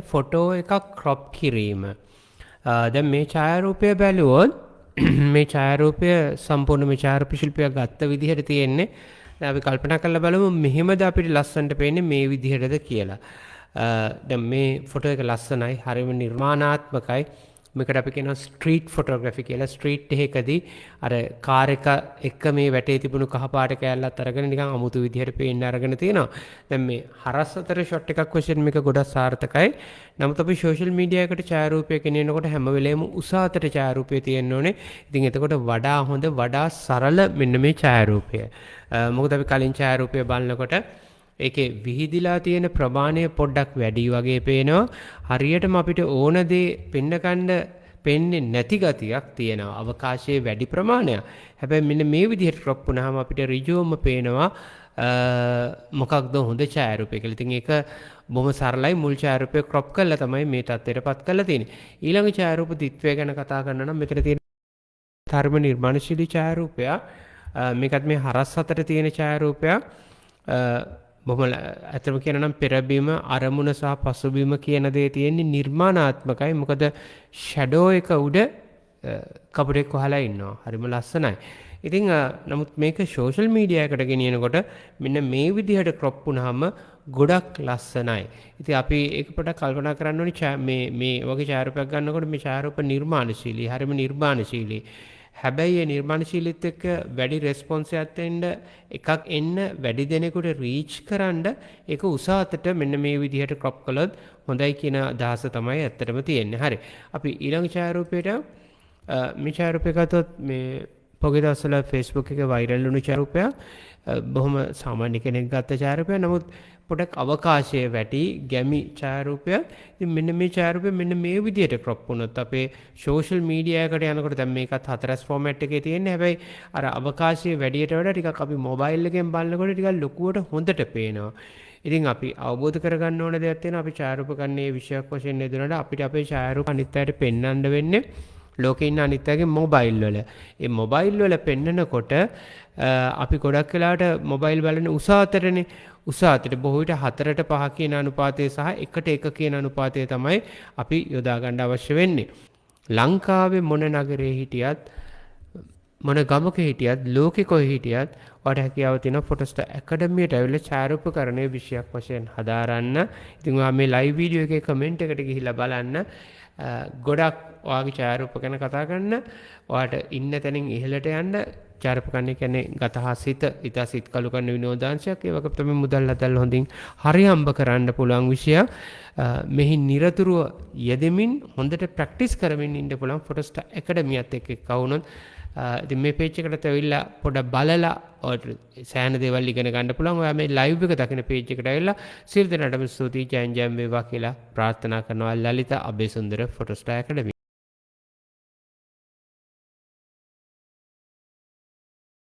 Photo එකක් crop කිරීම. දැන් මේ ඡායාරූපය බැලුවොත් මේ ඡායාරූපය සම්පූර්ණ මේ ඡායාරූප ශිල්පියා ගත්ත විදිහට තියෙන්නේ. දැන් අපි කල්පනා කරලා බලමු මෙහෙමද අපිට ලස්සනට පේන්නේ මේ විදිහටද කියලා. දැන් මේ ෆොටෝ එක ලස්සනයි, හරිම නිර්මාණාත්මකයි. මේකට අපි කියනවා ස්ට්‍රීට් ෆොටෝග්‍රැෆි කියලා. ස්ට්‍රීට් එකකදී අර කාර් එක එක්ක මේ වැටේ තිබුණු කහ පාට කෑල්ලත් අරගෙන නිකන් අමුතු විදිහට පේන්න අරගෙන තියෙනවා. දැන් මේ හරස් අතර ෂොට් එකක් වශයෙන් මේක ගොඩක් සාර්ථකයි. නමුත් අපි සෝෂල් මීඩියා එකට ඡායාරූපය ගෙනියනකොට හැම වෙලේම උස අතට ඡායාරූපය තියෙන්න ඕනේ. ඉතින් එතකොට වඩා හොඳ, වඩා සරල මෙන්න මේ ඡායාරූපය. මොකද අපි කලින් ඡායාරූපය බලනකොට ඒකේ විහිදිලා තියෙන ප්‍රමාණය පොඩ්ඩක් වැඩි වගේ පේනවා. හරියටම අපිට ඕන දේ පෙන්නකණ්ඩ පෙන්නේ නැති ගතියක් තියෙනවා. අවකාශයේ වැඩි ප්‍රමාණයක්. හැබැයි මෙන්න මේ විදිහට ක්‍රොප් වුණාම අපිට ඍජුවම පේනවා මොකක්ද හොඳ ඡායාරූපය කියලා. ඉතින් ඒක බොහොම සරලයි. මුල් ඡායාරූපය ක්‍රොප් කරලා තමයි මේ තත්ත්වයටපත් කරලා තියෙන්නේ. ඊළඟ ඡායාරූප දිත්වය ගැන කතා කරනවා නම් මෙතන තියෙන ධර්ම නිර්මාණශීලී ඡායාරූපය. මේකත් මේ හරස් අතර තියෙන ඡායාරූපයක්. බොහොම ඇත්තම කියනවා නම් පෙරබිම, අරමුණ සහ පසුබිම කියන දේ තියෙන්නේ නිර්මාණාත්මකයි. මොකද ෂැඩෝ එක උඩ කපුරෙක් වහලා ඉන්නවා. හරිම ලස්සනයි. ඉතින් නමුත් මේක සෝෂල් මීඩියා එකට ගෙනියනකොට මෙන්න මේ විදිහට ක්‍රොප් වුණාම ගොඩක් ලස්සනයි. ඉතින් අපි ඒක පොඩ්ඩක් කල්පනා කරන්න ඕනේ මේ වගේ ඡායාරූපයක් ගන්නකොට මේ ඡායාරූප නිර්මාණශීලී, හරිම නිර්මාණශීලී. හැබැයි ඒ නිර්මාණශීලීත්වයට එක්ක වැඩි රෙස්පොන්ස් එකක් එන්න වැඩි දෙනෙකුට රීච් කරන්න ඒක උස අතට මෙන්න මේ විදිහට ක්‍රොප් කළොත් හොඳයි කියන අදහස තමයි ඇත්තටම තියෙන්නේ. හරි. අපි ඊළඟ ඡායාරූපයට මේ ඡායාරූපය ගත්තොත් මේ පොගේ දවස්වල Facebook එකේ වෛරල් වුණු ඡායාරූපයක්. බොහොම සාමාන්‍ය කෙනෙක් ගත්ත ඡායාරූපයක්. නමුත් පොඩක් අවකාශයේ වැටි ගැමි ඡායාරූපයක්. ඉතින් මෙන්න මේ ඡායාරූපය මෙන්න මේ විදිහට ක්‍රොප් වුණොත් අපේ සෝෂල් මීඩියා එකට යනකොට දැන් මේකත් 4S ෆෝමැට් එකේ තියෙන්නේ. හැබැයි අර අවකාශයේ වැඩියට වඩා ටිකක් අපි මොබයිල් එකෙන් බලනකොට ටිකක් ලොකුවට හොඳට පේනවා. ඉතින් අපි අවබෝධ කරගන්න ඕන දෙයක් තියෙනවා. අපි ඡායාරූප ගන්නේ විෂයක් වශයෙන් නෙදුනට අපිට අපේ ඡායාරූප අනිත් අයට පෙන්වන්න වෙන්නේ ලෝකේ ඉන්න අනිත් අයගේ මොබයිල් වල. ඒ මොබයිල් වල පෙන්නකොට අපි ගොඩක් වෙලාවට මොබයිල් බලන උස අතරනේ. උස අතට බොහෝ විට 4ට 5 කියන අනුපාතය සහ 1ට 1 කියන අනුපාතය තමයි අපි යොදා ගන්න අවශ්‍ය වෙන්නේ. ලංකාවේ මොන නගරේ හිටියත්, මොන ගමක හිටියත්, ලෝකෙ කොහේ හිටියත් ඔයාලට හැකියාව තියෙනවා ෆොටෝස්ටා ඇකඩමියට ඇවිල්ලා ඡායාරූපකරණයේ විෂයක් වශයෙන් හදාරන්න. ඉතින් ඔයා මේ ලයිව් වීඩියෝ එකේ කමෙන්ට් එකට ගිහිල්ලා බලන්න. ගොඩක් ඔයාගේ ඡායාරූප ගැන කතා කරන්න. ඔයාලට ඉන්න තැනින් ඉහළට යන්න ඡායාරූප කරන්න කියන්නේ ගතහසිත ඉතා සිත් කළු කරන විනෝදාංශයක්. ඒ වගේ තමයි මුදල් අදල් හොඳින් හරි හම්බ කරන්න පුළුවන් විෂයක්. මෙහි නිරතුරුව යෙදෙමින් හොඳට ප්‍රැක්ටිස් කරමින් ඉන්න පුළුවන් ෆොටෝස්ටා ඇකඩමියත් එක්ක වුණොත්. ඉතින් මේ පේජ් එකට ඇවිල්ලා පොඩක් බලලා ඔයාලට සෑහෙන දේවල් ඉගෙන ගන්න පුළුවන්. ඔයා මේ ලයිව් එක දකින පේජ් එකට ඇවිල්ලා සියලු දෙනාටම ස්තුතියි, ජයන් ජයන් වේවා කියලා ප්‍රාර්ථනා කරනවා. ලලිත අබේසුන්දර ෆොටෝස්ටා ඇකඩමි.